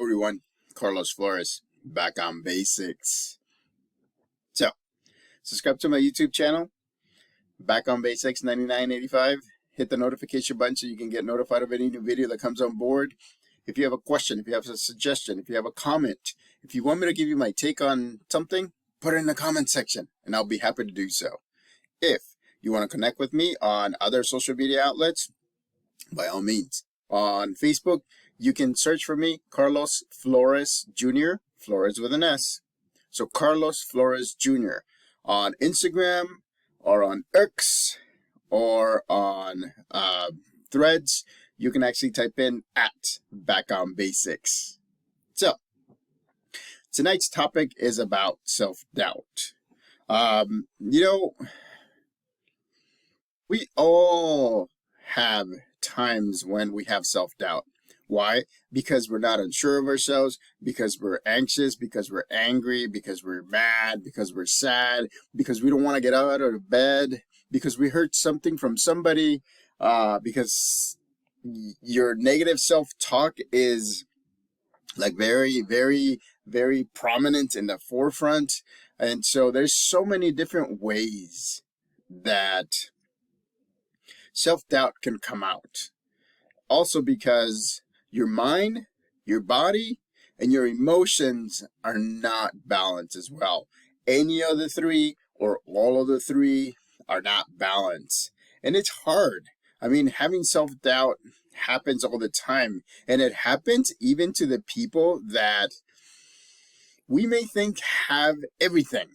everyone, Carlos Flores, back on basics. So, subscribe to my YouTube channel, Back on Basics 9985. Hit the notification button so you can get notified of any new video that comes on board. If you have a question, if you have a suggestion, if you have a comment, if you want me to give you my take on something, put it in the comment section and I'll be happy to do so. If you want to connect with me on other social media outlets, by all means. On Facebook, you can search for me, Carlos Flores Jr., Flores with an S. So Carlos Flores Jr. On Instagram or on X or on Threads, you can actually type in at Back on Basics. So tonight's topic is about self-doubt. We all have times when we have self-doubt. Why? Because we're not unsure of ourselves, because we're anxious, because we're angry, because we're mad, because we're sad, because we don't want to get out of bed, because we heard something from somebody, because your negative self-talk is like very, very, very prominent in the forefront. And so there's so many different ways that self-doubt can come out. Also because your mind, your body, and your emotions are not balanced as well. Any of the three or all of the three are not balanced. And it's hard. I mean, having self-doubt happens all the time. And it happens even to the people that we may think have everything,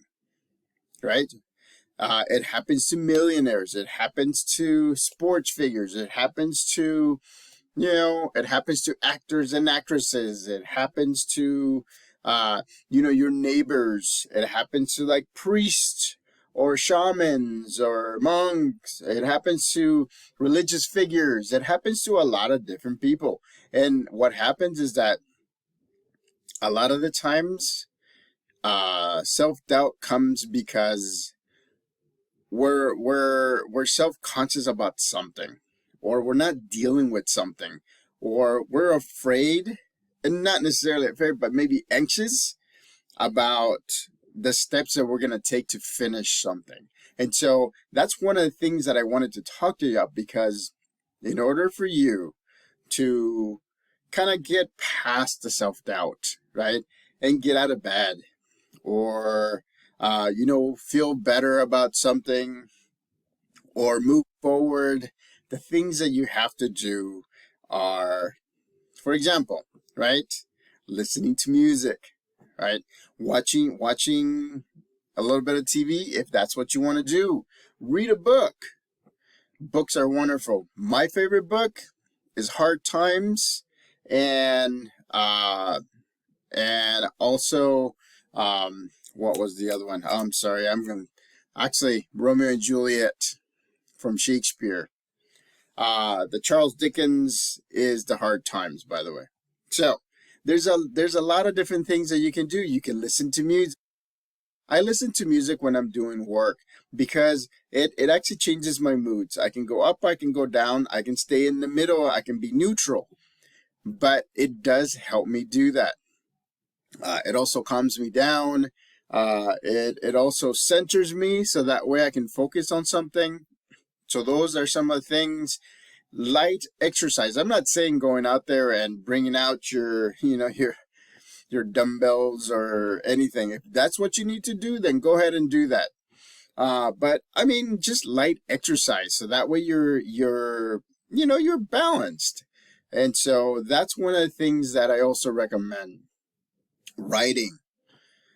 right? It happens to millionaires. It happens to sports figures. It happens to, it happens to actors and actresses. It happens to, your neighbors. It happens to like priests or shamans or monks. It happens to religious figures. It happens to a lot of different people. And what happens is that a lot of the times, self-doubt comes because we're self-conscious about something, or we're not dealing with something, or we're afraid, and not necessarily afraid, but maybe anxious about the steps that we're going to take to finish something. And so that's one of the things that I wanted to talk to you about, because in order for you to kind of get past the self-doubt, right, and get out of bed, or feel better about something, or move forward, the things that you have to do are, for example, right, listening to music, right, watching a little bit of TV if that's what you want to do, read a book. Books are wonderful. My favorite book is Hard Times, and also what was the other one? I'm sorry, Romeo and Juliet from Shakespeare. The Charles Dickens is The Hard Times, by the way. So there's a lot of different things that you can do. You can listen to music. I listen to music when I'm doing work because it actually changes my moods. I can go up, I can go down, I can stay in the middle, I can be neutral. But it does help me do that. It also calms me down. It also centers me so that way I can focus on something. So those are some of the things. Light exercise. I'm not saying going out there and bringing out your dumbbells or anything. If that's what you need to do, then go ahead and do that. But I mean, just light exercise. So that way you're balanced. And so that's one of the things that I also recommend. Writing.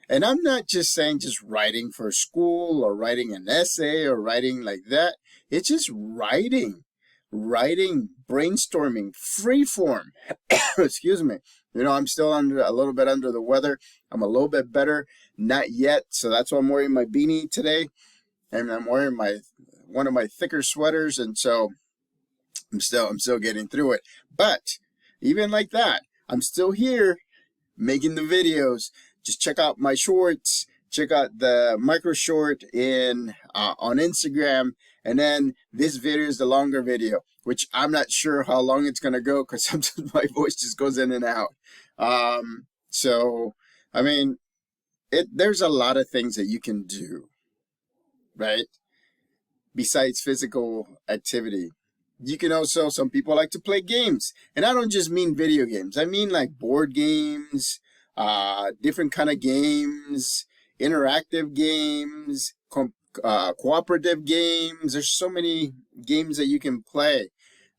And I'm not just saying just writing for school or writing an essay or writing like that. It's just writing, brainstorming, free form. Excuse me. I'm still a little bit under the weather. I'm a little bit better. Not yet. So that's why I'm wearing my beanie today. And I'm wearing one of my thicker sweaters. And so I'm still getting through it. But even like that, I'm still here making the videos. Just check out my shorts, check out the micro short on Instagram, and then this video is the longer video. which I'm not sure how long it's going to go because sometimes my voice just goes in and out. So, I mean, there's a lot of things that you can do, right? Besides physical activity. You can also, some people like to play games. And I don't just mean video games. I mean like board games, different kind of games, interactive games, cooperative games. There's so many games that you can play.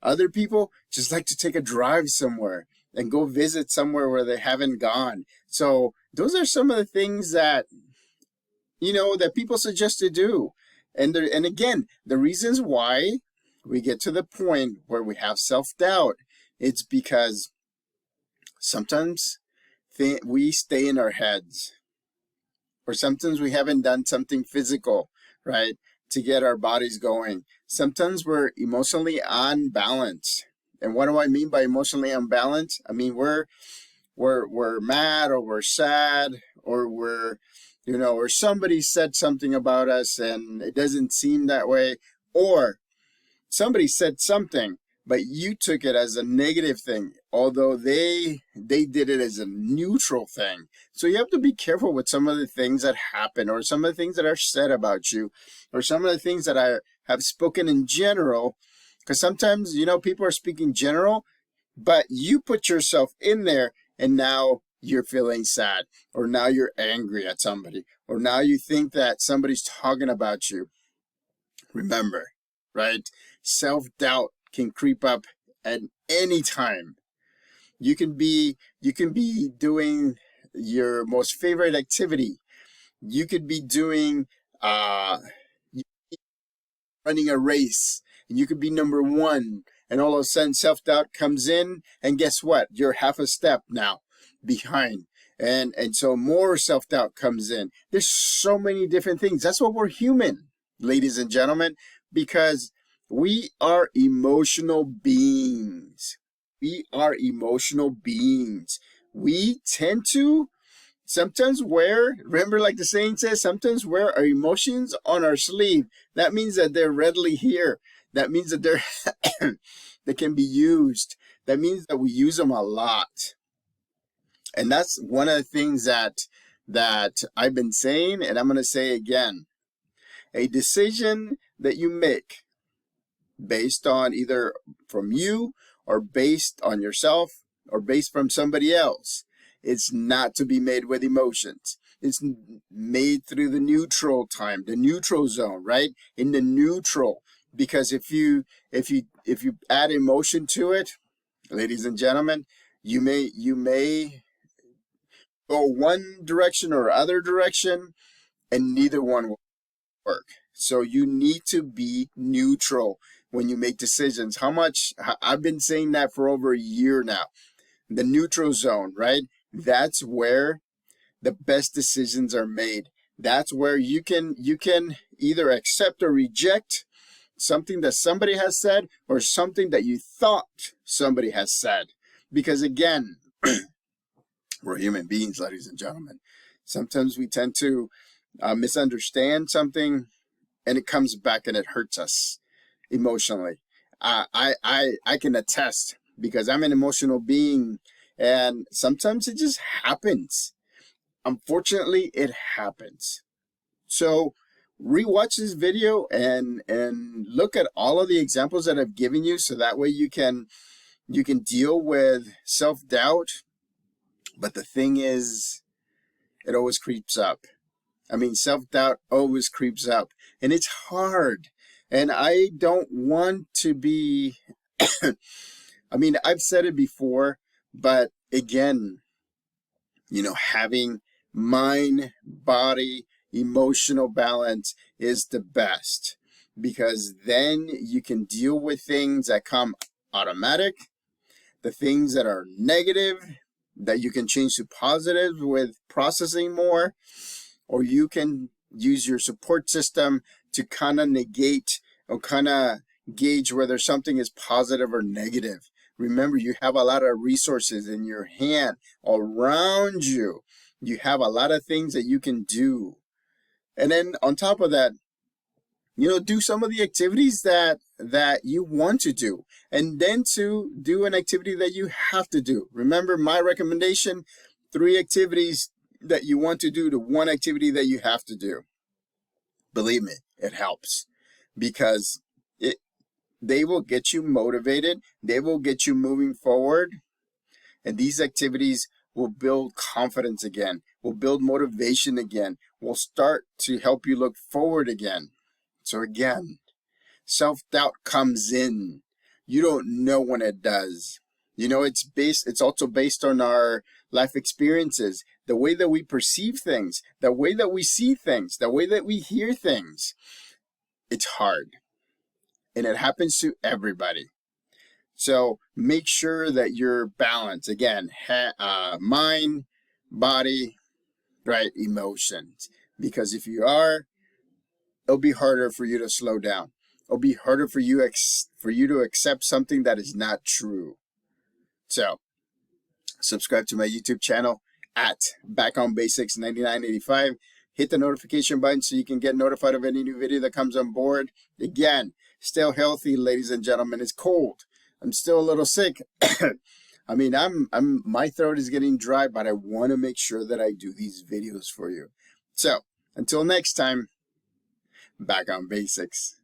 Other people just like to take a drive somewhere and go visit somewhere where they haven't gone. So those are some of the things that, that people suggest to do. And again, the reasons why we get to the point where we have self-doubt, it's because sometimes we stay in our heads, or sometimes we haven't done something physical, right, to get our bodies going. Sometimes we're emotionally unbalanced. And what do I mean by emotionally unbalanced? I mean, we're mad, or we're sad, or or somebody said something about us and it doesn't seem that way, or somebody said something, but you took it as a negative thing, although they did it as a neutral thing. So you have to be careful with some of the things that happen, or some of the things that are said about you, or some of the things that I have spoken in general, because sometimes, people are speaking general, but you put yourself in there and now you're feeling sad, or now you're angry at somebody, or now you think that somebody's talking about you. Remember, right? Self-doubt can creep up at any time. You can be doing your most favorite activity. You could be doing running a race, and you could be number one, and all of a sudden self-doubt comes in, and guess what? You're half a step now behind. And so more self-doubt comes in. There's so many different things. That's why we're human, ladies and gentlemen, because we are emotional beings. We are emotional beings. We tend to sometimes remember, like the saying says, sometimes wear our emotions on our sleeve. That means that they're readily here. That means that they can be used. That means that we use them a lot. And that's one of the things that I've been saying, and I'm going to say again. A decision that you make based on either from you, or based on yourself, or based from somebody else, it's not to be made with emotions. It's made through the neutral time, the neutral zone, right? In the neutral. Because if you add emotion to it, ladies and gentlemen, you may go one direction or other direction, and neither one will work. So you need to be neutral when you make decisions. I've been saying that for over a year now. The neutral zone, right? That's where the best decisions are made. That's where you can either accept or reject something that somebody has said, or something that you thought somebody has said. Because again, we're human beings, ladies and gentlemen. Sometimes we tend to misunderstand something, and it comes back and it hurts us emotionally. I can attest, because I'm an emotional being, and sometimes it just happens. Unfortunately, it happens. So rewatch this video and look at all of the examples that I've given you, so that way you can deal with self-doubt. But the thing is, it always creeps up. I mean, self-doubt always creeps up, and it's hard. And I don't want to be, I mean, I've said it before, but again, having mind, body, emotional balance is the best, because then you can deal with things that come automatic, the things that are negative, that you can change to positive with processing more, or you can use your support system to kind of negate or kind of gauge whether something is positive or negative. Remember, you have a lot of resources in your hand around you. You have a lot of things that you can do. And then on top of that, Do some of the activities that you want to do, and then to do an activity that you have to do. Remember my recommendation, 3 activities that you want to do to 1 activity that you have to do. Believe me, it helps, because they will get you motivated, they will get you moving forward, and these activities will build confidence again, will build motivation again, will start to help you look forward again. So again, self-doubt comes in. You don't know when it does. It's also based on our life experiences, the way that we perceive things, the way that we see things, the way that we hear things. It's hard, and it happens to everybody. So make sure that you're balanced. Again, mind, body, right, emotions. Because if you are, it'll be harder for you to slow down. It'll be harder for you to accept something that is not true. So subscribe to my YouTube channel at Back on Basics 9985. Hit the notification button so you can get notified of any new video that comes on board. Again, stay healthy, ladies and gentlemen. It's cold. I'm still a little sick. I mean, my throat is getting dry, but I want to make sure that I do these videos for you. So until next time, Back on Basics.